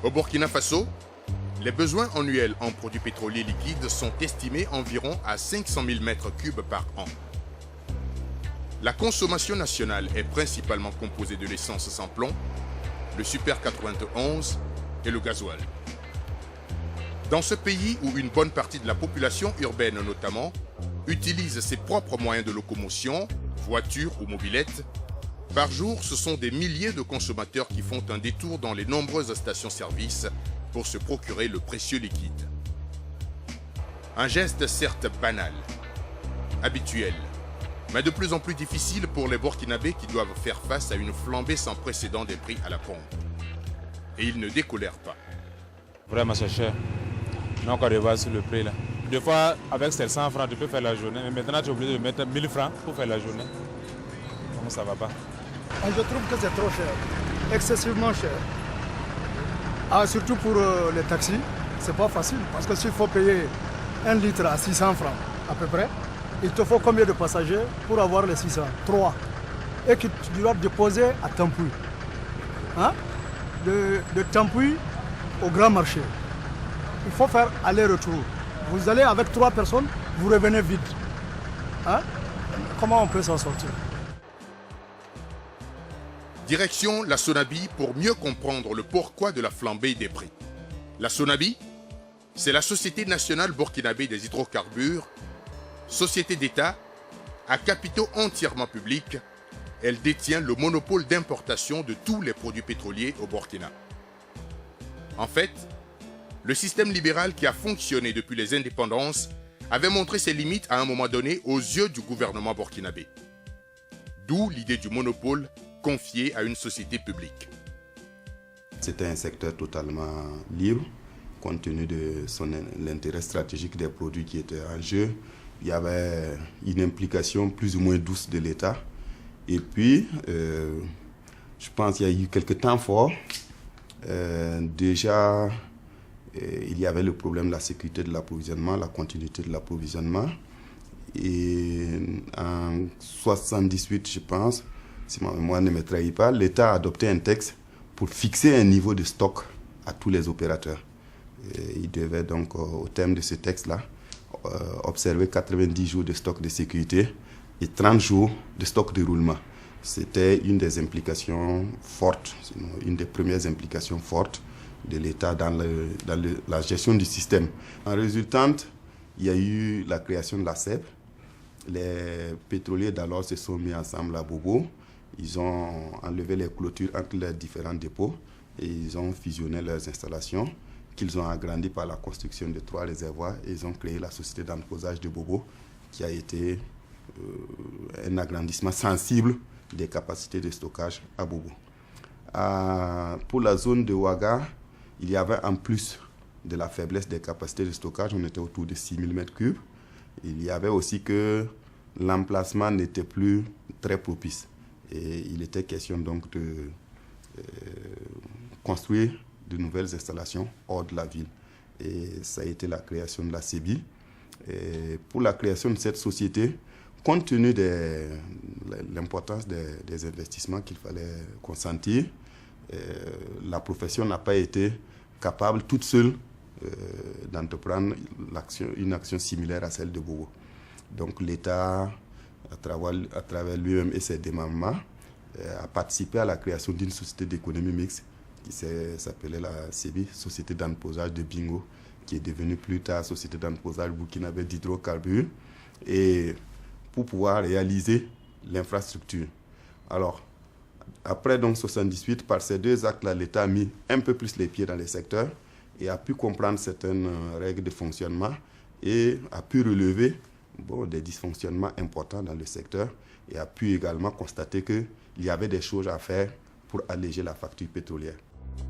Au Burkina Faso, les besoins annuels en produits pétroliers liquides sont estimés environ à 500 000 mètres cubes par an. La consommation nationale est principalement composée de l'essence sans plomb, le super 91 et le gasoil. Dans ce pays où une bonne partie de la population urbaine notamment utilise ses propres moyens de locomotion, voitures ou mobylettes, par jour, ce sont des milliers de consommateurs qui font un détour dans les nombreuses stations-service pour se procurer le précieux liquide. Un geste certes banal, habituel, mais de plus en plus difficile pour les Burkinabés qui doivent faire face à une flambée sans précédent des prix à la pompe. Et ils ne décolèrent pas. Vraiment c'est cher. Donc on revoit sur le prix là. Des fois avec 700 francs tu peux faire la journée, mais maintenant tu es obligé de mettre 1000 francs pour faire la journée. Donc ça va pas. Je trouve que c'est trop cher, excessivement cher. Surtout pour les taxis, c'est pas facile parce que s'il faut payer 1 litre à 600 francs à peu près, il te faut combien de passagers pour avoir les 600? 3. Et que tu dois déposer à Tampuy. De Tampuy au grand marché. Il faut faire aller-retour. Vous allez avec 3 personnes, vous revenez vite. Comment on peut s'en sortir? Direction la Sonabi pour mieux comprendre le pourquoi de la flambée des prix. La Sonabi, c'est la Société nationale burkinabé des hydrocarbures, société d'État, à capitaux entièrement publics. Elle détient le monopole d'importation de tous les produits pétroliers au Burkina. En fait, le système libéral qui a fonctionné depuis les indépendances avait montré ses limites à un moment donné aux yeux du gouvernement burkinabé. D'où l'idée du monopole confié à une société publique. C'était un secteur totalement libre, compte tenu de l'intérêt stratégique des produits qui étaient en jeu. Il y avait une implication plus ou moins douce de l'État. Et puis, je pense qu'il y a eu quelques temps forts. Déjà, il y avait le problème de la sécurité de l'approvisionnement, la continuité de l'approvisionnement. Et en 1978, je pense, si ma mémoire ne me trahit pas, l'État a adopté un texte pour fixer un niveau de stock à tous les opérateurs. Et il devait donc, au terme de ce texte-là, observer 90 jours de stock de sécurité et 30 jours de stock de roulement. C'était une des implications fortes, une des premières implications fortes de l'État dans la gestion du système. En résultante, il y a eu la création de la CEP. Les pétroliers d'alors se sont mis ensemble à Bobo. Ils ont enlevé les clôtures entre les différents dépôts et ils ont fusionné leurs installations qu'ils ont agrandies par la construction de 3 réservoirs et ils ont créé la société d'entreposage de Bobo qui a été un agrandissement sensible des capacités de stockage à Bobo. Pour la zone de Ouaga, il y avait en plus de la faiblesse des capacités de stockage, on était autour de 6 000 m3. Il y avait aussi que l'emplacement n'était plus très propice. Et il était question donc de construire de nouvelles installations hors de la ville. Et ça a été la création de la CEBI. Et pour la création de cette société, compte tenu de l'importance des investissements qu'il fallait consentir, la profession n'a pas été capable toute seule d'entreprendre une action similaire à celle de Bobo. Donc l'État, à travers lui-même et ses démembrements, a participé à la création d'une société d'économie mixte qui s'appelait la CEBI, Société d'entreposage de Bingo, qui est devenue plus tard Société d'entreposage burkinabé d'hydrocarbures, et pour pouvoir réaliser l'infrastructure. Alors, après donc 1978, par ces 2 actes-là, l'État a mis un peu plus les pieds dans les secteurs et a pu comprendre certaines règles de fonctionnement et a pu relever des dysfonctionnements importants dans le secteur et a pu également constater qu'il y avait des choses à faire pour alléger la facture pétrolière.